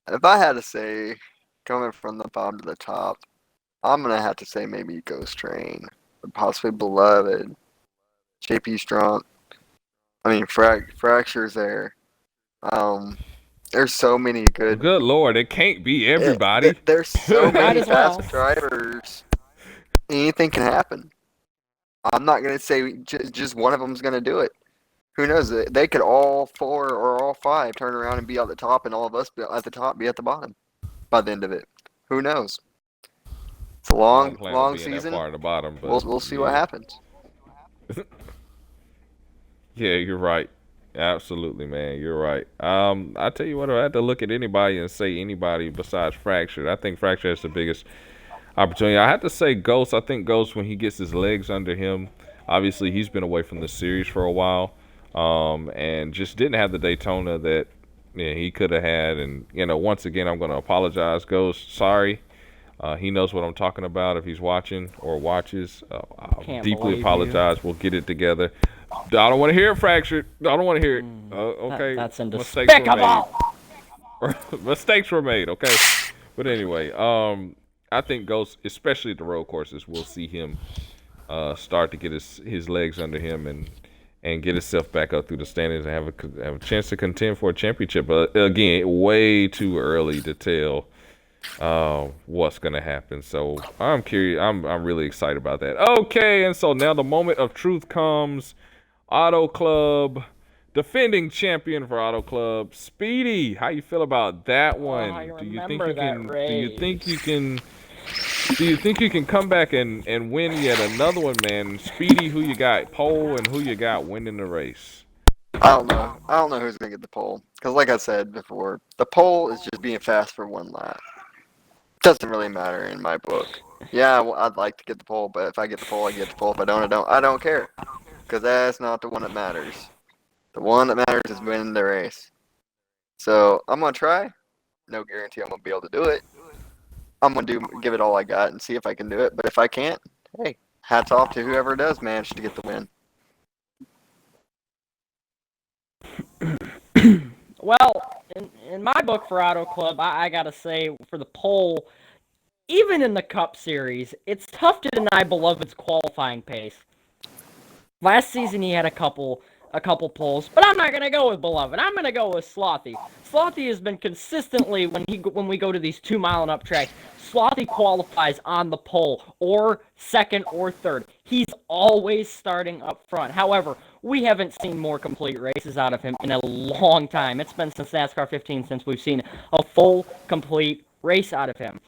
If I had to say, coming from the bottom to the top, I'm going to have to say maybe Ghost Train, or possibly Beloved, JP Strong. I mean, Fracture's there. There's so many good. Good Lord, it can't be everybody. There's so many well. fast drivers. Anything can happen. I'm not going to say just one of them's going to do it. Who knows? They could all 4 or all 5 turn around and be at the top, and all of us at the top be at the bottom by the end of it. Who knows? It's a long season. Far at the bottom, but We'll see what happens. Yeah, you're right. Absolutely, man. You're right. I tell you what, I had to look at anybody and say anybody besides Fractured. I think Fractured has the biggest opportunity. I have to say Ghost. I think Ghost, when he gets his legs under him, obviously he's been away from the series for a while, and just didn't have the Daytona that he could have had. And once again, I'm going to apologize, Ghost. Sorry. He knows what I'm talking about if he's watching or watches. I deeply apologize. We'll get it together. I don't want to hear it, Fractured. I don't want to hear it. Okay. That's despicable. Mistakes were made, okay? But anyway, I think Ghost, especially at the road courses, we'll see him start to get his legs under him and get himself back up through the standings and have a chance to contend for a championship. But again, way too early to tell what's gonna happen. So I'm curious. I'm really excited about that. Okay, and so now the moment of truth comes. Auto Club, defending champion for Auto Club, Speedy. How you feel about that one? I Do you think remember you that can? race. Do you think you can? Do you think you can come back and win yet another one, man? Speedy, who you got pole and who you got winning the race? I don't know. I don't know who's gonna get the pole because, like I said before, the pole is just being fast for one lap. Doesn't really matter in my book. Yeah, well, I'd like to get the pole, but if I get the pole, I get the pole. If I don't, I don't. I don't care because that's not the one that matters. The one that matters is winning the race. So I'm gonna try. No guarantee I'm gonna be able to do it. I'm gonna give it all I got and see if I can do it. But if I can't, hey, hats off to whoever does manage to get the win. Well, in my book for Auto Club, I gotta say for the pole, even in the Cup Series, it's tough to deny Beloved's qualifying pace. Last season he had a couple poles, but I'm not gonna go with Beloved. I'm gonna go with Slothy. Slothy has been consistently when we go to these 2 mile and up tracks, Slothy qualifies on the pole or second or third. He's always starting up front. However, we haven't seen more complete races out of him in a long time. It's been since NASCAR 15 since we've seen a full complete race out of him.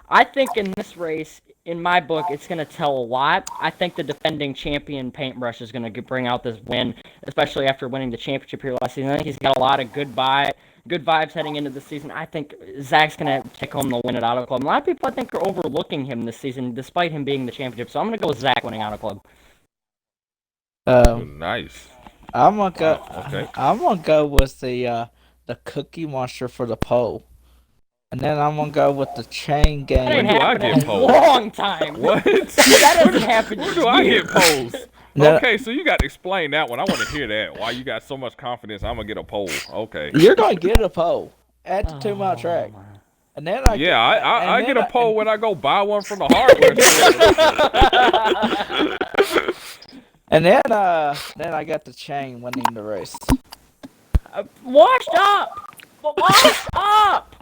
I think in this race, in my book, it's going to tell a lot. I think the defending champion Paintbrush is going to bring out this win, especially after winning the championship here last season. I think he's got a lot of good vibes heading into the season. I think Zach's going to take home the win at Auto Club. A lot of people, I think, are overlooking him this season, despite him being the championship. So I'm going to go with Zach winning Auto Club. Nice. I'm gonna go. Okay. I'm gonna go with the Cookie Monster for the pole, and then I'm gonna go with the chain That gang. ain't do I happened get in a polls? long time. What? That hasn't happened Where in do I years. get polls? No. Okay, so you got to explain that one. I want to hear that. Why you got so much confidence? I'm gonna get a poll. Okay. You're gonna get a pole at the 2 mile track, and then I Yeah, I and get then a poll when I go buy one from the hardware store. And then I got the chain winning the race. Washed up! Washed up!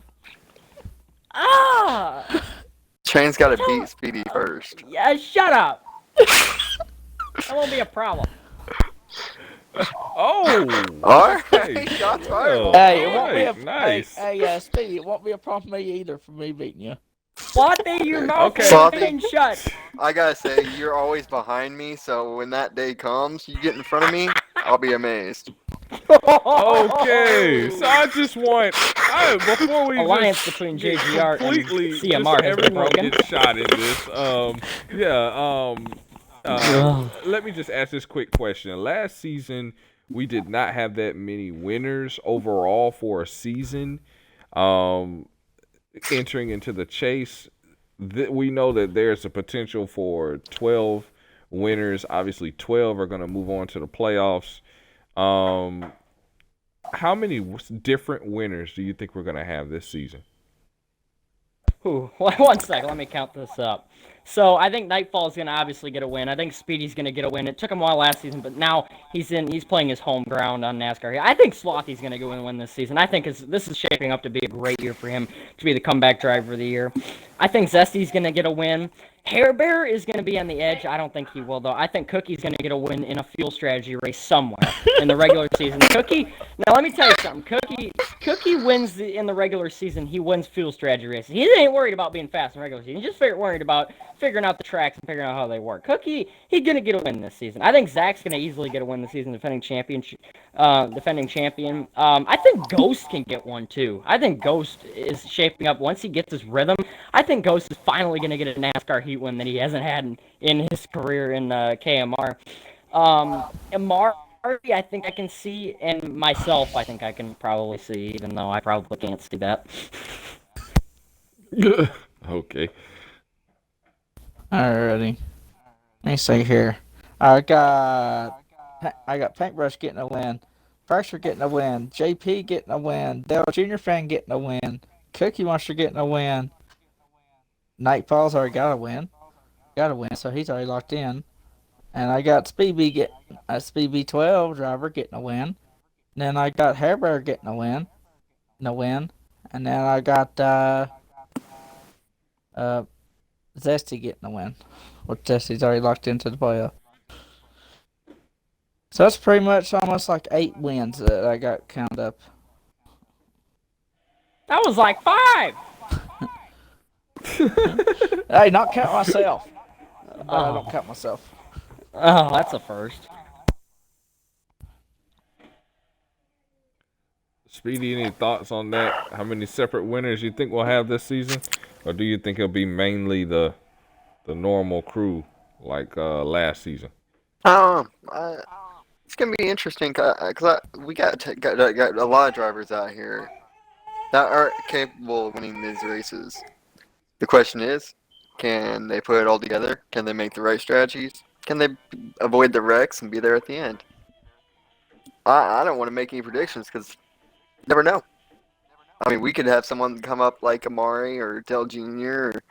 Ah! Chain's got to beat Speedy first. Yeah, shut up! That won't be a problem. Oh. Alright, Okay. shots Well, fired. Hey, it won't be a alright, nice. Hey, Speedy, it won't be a problem for me either for me beating you. Slothy, your mouth Okay. is Slothy. shut. I gotta say, you're always behind me, so when that day comes, you get in front of me, I'll be amazed. Okay, so I just want before we Alliance just between get JGR and completely CMR just has been everyone broken. gets shot in this. Let me just ask this quick question. Last season, we did not have that many winners overall for a season. Entering into the chase, we know that there's a potential for 12 winners. Obviously, 12 are going to move on to the playoffs. How many different winners do you think we're going to have this season? Ooh, 1 second, let me count this up. So I think Nightfall's gonna obviously get a win. I think Speedy's gonna get a win. It took him a while last season, but now he's playing his home ground on NASCAR. I think Slothy's gonna go and win this season. I think this is shaping up to be a great year for him to be the comeback driver of the year. I think Zesty's gonna get a win. Hair Bear is going to be on the edge. I don't think he will, though. I think Cookie's going to get a win in a fuel strategy race somewhere in the regular season. Cookie, now let me tell you something. Cookie wins in the regular season. He wins fuel strategy races. He ain't worried about being fast in the regular season. He's just worried about figuring out the tracks and figuring out how they work. Cookie, he's going to get a win this season. I think Zach's going to easily get a win this season, defending champion. I think Ghost can get one, too. I think Ghost is shaping up. Once he gets his rhythm, I think Ghost is finally going to get a NASCAR heat win that he hasn't had in his career in KMR. And Marty, I think I can see, and myself, I think I can probably see, even though I probably can't see that. Okay. Alrighty. Let me see here. I got Paintbrush getting a win, Pressure getting a win, JP getting a win, Dale Jr. fan getting a win, Cookie Monster getting a win. Nightfall's already got a win, so he's already locked in. And I got Speed B12 driver getting a win. Then I got Hairbear getting a win. And then I got uh, Zesty getting a win. Which Zesty's already locked into the playoff. So that's pretty much almost like 8 wins that I got counted up. That was like 5. Hey, not count myself. But I don't Oh. count myself. Oh, that's a first. Speedy, any thoughts on that? How many separate winners you think we'll have this season, or do you think it'll be mainly the normal crew like last season? I, it's gonna be interesting because we got a lot of drivers out here that are capable of winning these races. The question is, can they put it all together? Can they make the right strategies? Can they avoid the wrecks and be there at the end? I don't want to make any predictions because you never know. I mean, we could have someone come up like Amari or Dell Jr. or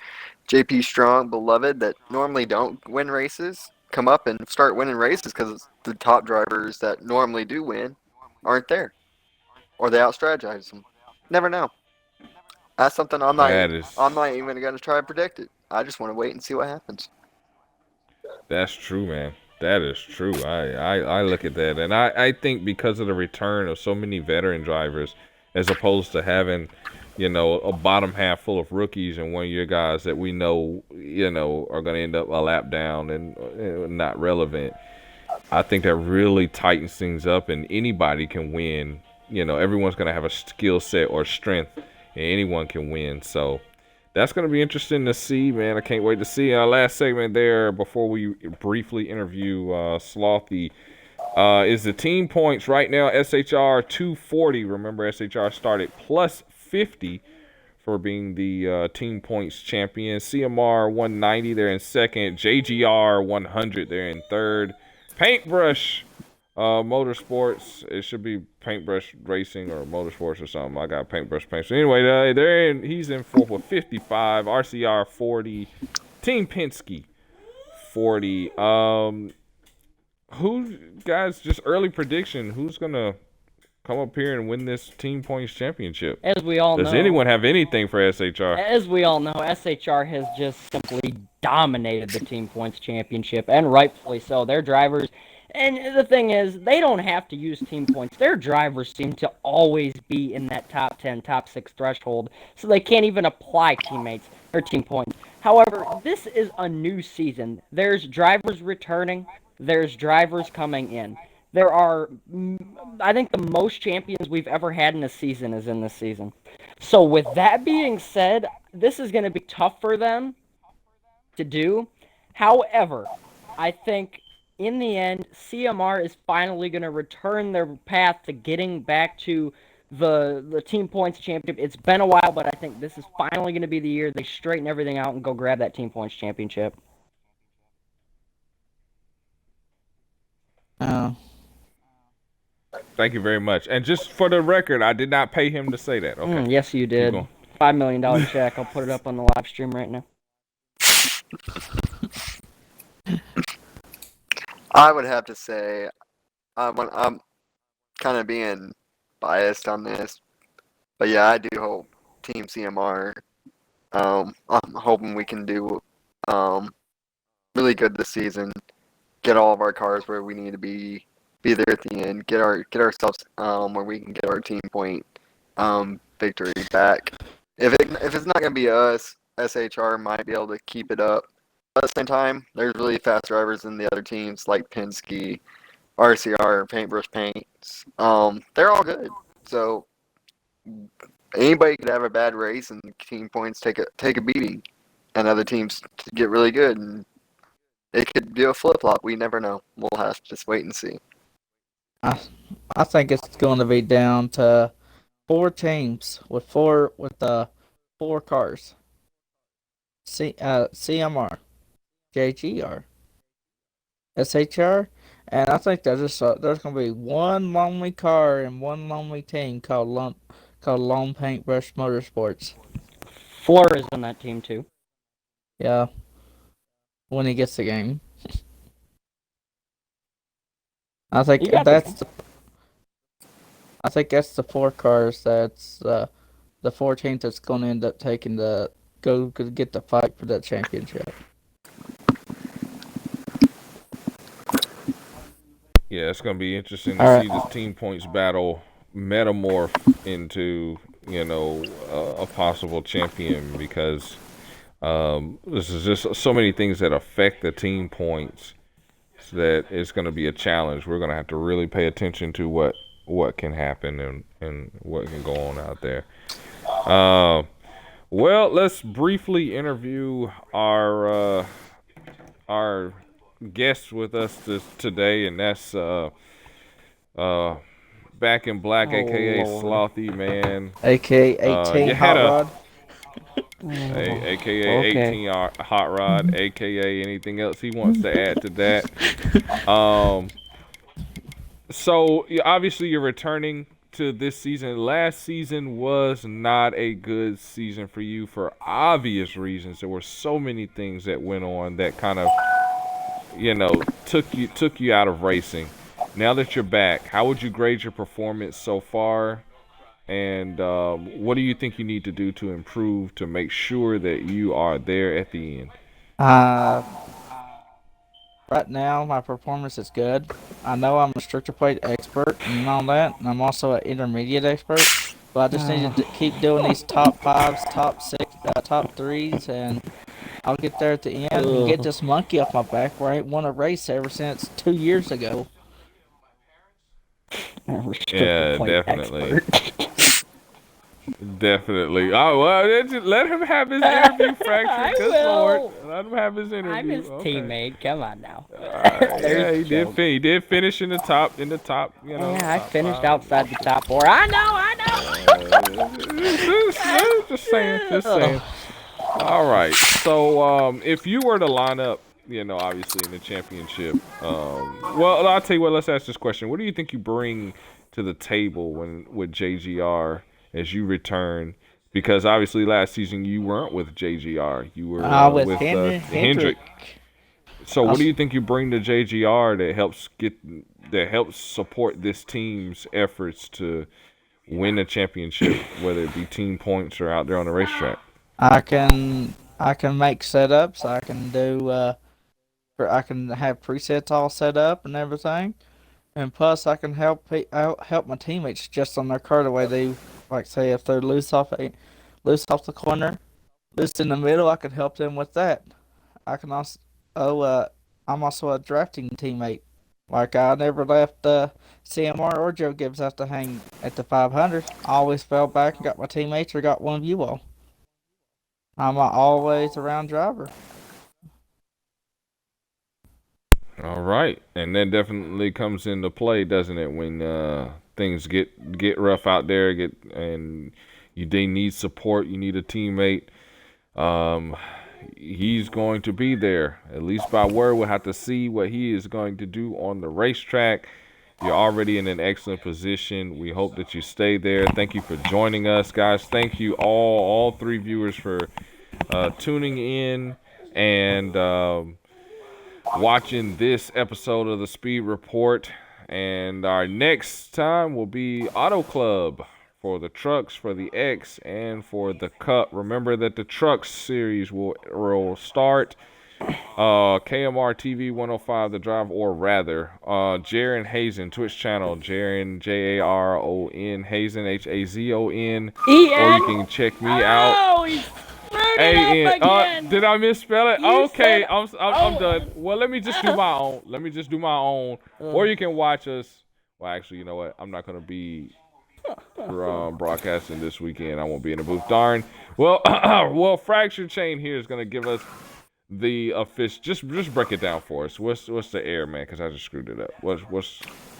JP Strong, beloved, that normally don't win races, come up and start winning races because the top drivers that normally do win aren't there, or they out strategize them. Never know. That's something I'm not. That I'm not is even going to try to predict it. I just want to wait and see what happens. That's true, man. That is true. I look at that, and I think because of the return of so many veteran drivers, as opposed to having, a bottom half full of rookies and one of your guys that we know, are going to end up a lap down and not relevant. I think that really tightens things up, and anybody can win. Everyone's going to have a skill set or strength, and anyone can win. So that's going to be interesting to see, man. I can't wait to see. Our last segment there before we briefly interview Slothy is the team points right now. SHR 240. Remember, SHR started plus 50 for being the team points champion. CMR 190, they're in second. JGR 100, they're in third. Paintbrush Motorsports, it should be Paintbrush Racing or Motorsports or something. I got Paintbrush Paint. So anyway, he's in fourth with 55. RCR 40. Team Penske 40. Who, guys, just early prediction, who's gonna come up here and win this team points championship? As we all know. Does anyone have anything for SHR? As we all know, SHR has just simply dominated the team points championship, and rightfully so. Their drivers, and the thing is, they don't have to use team points. Their drivers seem to always be in that top 10, top 6 threshold, so they can't even apply teammates or team points. However, this is a new season. There's drivers returning. There's drivers coming in. There are, I think, the most champions we've ever had in a season is in this season. So with that being said, this is going to be tough for them to do. However, I think in the end, CMR is finally going to return their path to getting back to the team points championship. It's been a while, but I think this is finally going to be the year they straighten everything out and go grab that team points championship. Oh. Thank you very much. And just for the record, I did not pay him to say that. Okay. Yes, you did. going. $5 million check. I'll put it up on the live stream right now. I would have to say I'm kind of being biased on this, but yeah, I do hope Team CMR. I'm hoping we can do really good this season. Get all of our cars where we need to be there at the end. Get ourselves where we can get our team point victory back. If it's not gonna be us, SHR might be able to keep it up. But at the same time, there's really fast drivers in the other teams like Penske, RCR, Paintbrush Paints. They're all good. So anybody could have a bad race and team points take a beating, and other teams get really good, and it could do a flip flop. We never know. We'll have to just wait and see. I think it's going to be down to 4 teams with four cars. CMR, JGR, SHR, and I think there's going to be one lonely car and one lonely team called Lone Paintbrush Motorsports. Fleur is on that team too. Yeah, when he gets the game. I think You got that's I think that's the 4 cars. That's the 14th that's going to end up taking the go get the fight for that championship. Yeah, it's going to be interesting to All see right. this team points battle metamorph into, a possible champion because this is just so many things that affect the team points that it's going to be a challenge. We're going to have to really pay attention to what can happen and what can go on out there. Well, let's briefly interview our guest with us today, and that's Back in Black, Oh, aka Lord. Slothy Man. AKA 18 You had Hot Rod. aka Okay. 18 Hot Rod, aka anything else he wants to add to that. So obviously you're returning to this season. Last season was not a good season for you for obvious reasons. There were so many things that went on that kind of, took you out of racing. Now that you're back, how would you grade your performance so far? And what do you think you need to do to improve to make sure that you are there at the end? Uh, right now my performance is good. I know I'm a structure plate expert and all that, and I'm also an intermediate expert. But I just need to keep doing these top fives, top six, top threes, and I'll get there at the end and get this monkey off my back where I ain't won a race ever since 2 years ago. Yeah, definitely. Definitely. Oh, well, just let him have his interview, Fracture. I Good will. Lord. Let him have his interview. I'm his Okay. teammate. Come on now. Yeah, he did. He did finish in the top. Yeah, I top finished five. outside the top 4. I know. Just saying. All right. So, if you were to line up, obviously in the championship, well, I'll tell you what. Let's ask this question: what do you think you bring to the table with JGR as you return? Because obviously last season you weren't with JGR. You were With with Hendrick. Hendrick. So what do you think you bring to JGR that helps support this team's efforts to win a championship, whether it be team points or out there on the racetrack? I can make setups. I can do I can have presets all set up and everything. And plus, I can help my teammates just on their car the way they like. Say if they're loose off the corner, loose in the middle, I can help them with that. I can also I'm also a drafting teammate. Like I never left CMR or Joe Gibbs have to hang at the 500. I always fell back and got my teammates or got one of you all. I'm a always around driver. All right, and that definitely comes into play, doesn't it? When things get rough out there, and they need support, you need a teammate. He's going to be there, at least by word. We'll have to see what he is going to do on the racetrack. You're already in an excellent position. We hope that you stay there. Thank you for joining us, guys. Thank you all 3 viewers for tuning in and watching this episode of the Speed Report. And our next time will be Auto Club for the trucks, for the X, and for the Cup. Remember that the trucks series will start. KMR TV 105 The Drive, or rather, Jaron Hazen Twitch channel, Jaron Jaron Hazen Hazon, or you can check me out. Oh, he's again. Did I misspell it? You Okay, said- I'm done. Well, let me just do my own. Or you can watch us. Well, actually, you know what? I'm not gonna be broadcasting this weekend. I won't be in the booth. Darn. Well, well, Fracture Chain here is gonna give us the official. Just break it down for us. What's the air, man? Because I just screwed it up. What's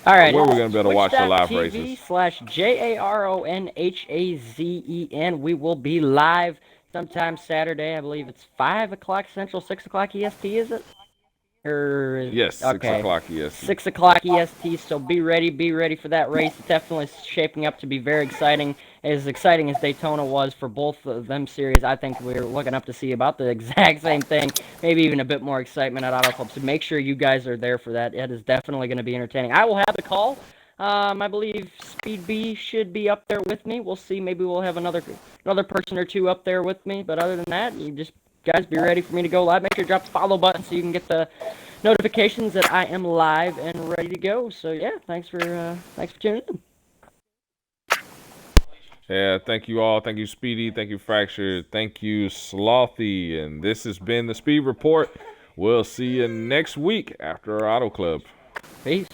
All right. where we're gonna be able to watch the live Twitch.tv races? /JaronHazen. We will be live sometime Saturday. I believe it's 5 o'clock Central, 6 o'clock EST. Is it? Yes, 6 okay. o'clock EST. 6 o'clock EST, so be ready for that race. It's definitely shaping up to be very exciting as Daytona was for both of them series. I think we're looking up to see about the exact same thing, maybe even a bit more excitement at Auto Club, so make sure you guys are there for that. It is definitely going to be entertaining. I will have the call. I believe Speed B should be up there with me. We'll see. Maybe we'll have another person or two up there with me, but other than that, you just guys be ready for me to go live. Make sure to drop the follow button so you can get the notifications that I am live and ready to go. So yeah, thanks for tuning in. Yeah, thank you all. Thank you, Speedy. Thank you, Fracture. Thank you, Slothy. And this has been the Speed Report. We'll see you next week after our Auto Club. Peace.